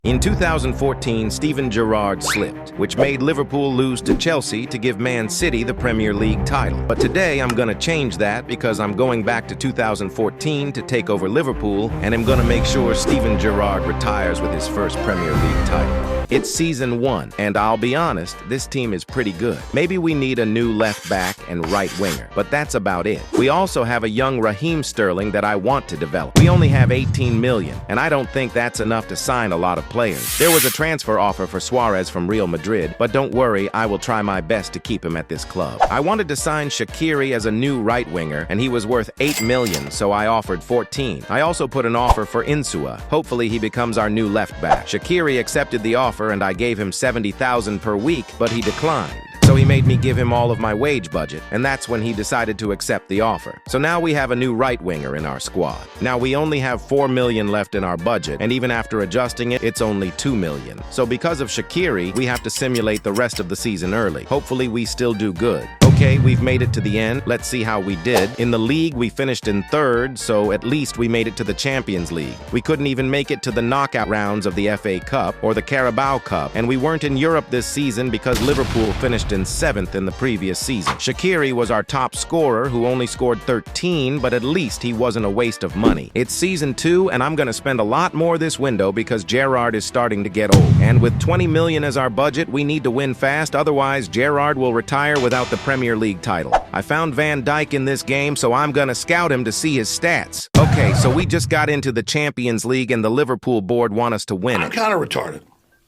In 2014, Steven Gerrard slipped, which made Liverpool lose to Chelsea to give Man City the Premier League title. But today I'm gonna change that because I'm going back to 2014 to take over Liverpool, and I'm gonna make sure Steven Gerrard retires with his first Premier League title. It's season 1, and I'll be honest, this team is pretty good. Maybe we need a new left back and right winger, but that's about it. We also have a young Raheem Sterling that I want to develop. We only have 18 million, and I don't think that's enough to sign a lot of players. There was a transfer offer for Suarez from Real Madrid, but don't worry, I will try my best to keep him at this club. I wanted to sign Shaqiri as a new right winger, and he was worth 8 million, so I offered 14. I also put an offer for Insua. Hopefully he becomes our new left back. Shaqiri accepted the offer, and I gave him 70,000 per week, but he declined. So he made me give him all of my wage budget, and that's when he decided to accept the offer. So now we have a new right winger in our squad. Now we only have 4 million left in our budget, and even after adjusting it, it's only 2 million. So because of Shaqiri, we have to simulate the rest of the season early. Hopefully we still do good. Okay, we've made it to the end. Let's see how we did. In the league, we finished in 3rd, so at least we made it to the Champions League. We couldn't even make it to the knockout rounds of the FA Cup or the Carabao Cup, and we weren't in Europe this season because Liverpool finished in 7th in the previous season. Shaqiri was our top scorer, who only scored 13, but at least he wasn't a waste of money. It's season 2, and I'm gonna spend a lot more this window because Gerrard is starting to get old. And with 20 million as our budget, we need to win fast, otherwise Gerrard will retire without the Premier League title. I found Van Dijk in this game, so I'm gonna scout him to see his stats. Okay, so we just got into the Champions League and the Liverpool board want us to win it. I'm kind of retarded.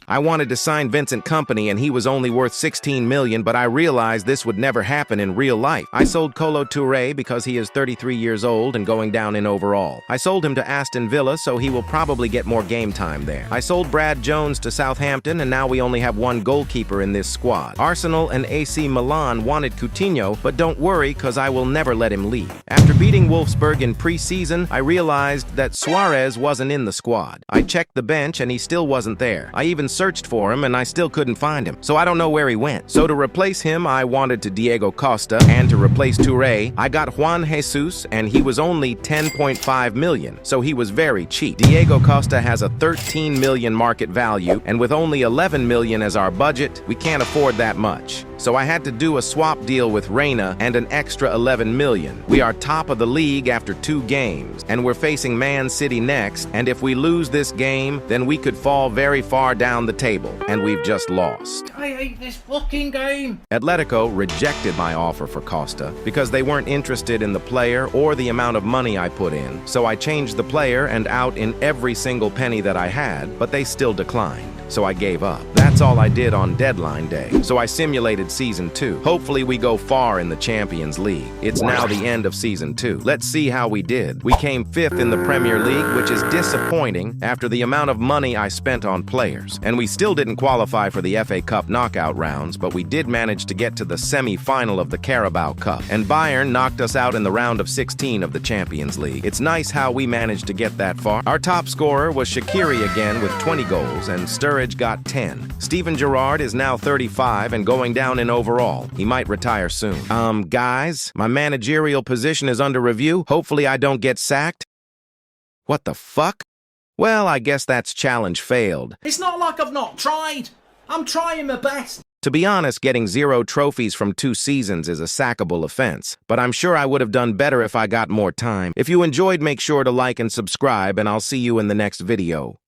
I wanted to sign Vincent Kompany and he was only worth 16 million, but I realized this would never happen in real life. I sold Kolo Touré because he is 33 years old and going down in overall. I sold him to Aston Villa, so he will probably get more game time there. I sold Brad Jones to Southampton, and now we only have one goalkeeper in this squad. Arsenal and AC Milan wanted Coutinho, but don't worry, cause I will never let him leave. After beating Wolfsburg in pre-season, I realized that Suarez wasn't in the squad. I checked the bench and he still wasn't there. I even searched for him and I still couldn't find him, so I don't know where he went. So to replace him, I wanted to Diego Costa, and to replace Touré, I got Juan Jesus, and he was only 10.5 million, so he was very cheap. Diego Costa has a 13 million market value, and with only 11 million as our budget, we can't afford that much. So I had to do a swap deal with Reina and an extra 11 million. We are top of the league after 2 games, and we're facing Man City next, and if we lose this game, then we could fall very far down the table, and we've just lost. I hate this fucking game. Atletico rejected my offer for Costa because they weren't interested in the player or the amount of money I put in, so I changed the player and out in every single penny that I had, but they still declined. So I gave up. That's all I did on deadline day. So I simulated season 2. Hopefully we go far in the Champions League. It's now the end of season 2. Let's see how we did. We came 5th in the Premier League, which is disappointing after the amount of money I spent on players. And we still didn't qualify for the FA Cup knockout rounds, but we did manage to get to the semi-final of the Carabao Cup. And Bayern knocked us out in the round of 16 of the Champions League. It's nice how we managed to get that far. Our top scorer was Shaqiri again with 20 goals, and Sturridge got 10. Steven Gerrard is now 35 and going down in overall. He might retire soon. Guys, my managerial position is under review. Hopefully I don't get sacked. What the fuck? Well, I guess that's challenge failed. It's not like I've not tried. I'm trying my best. To be honest, getting 0 trophies from 2 seasons is a sackable offense, but I'm sure I would have done better if I got more time. If you enjoyed, make sure to like and subscribe, and I'll see you in the next video.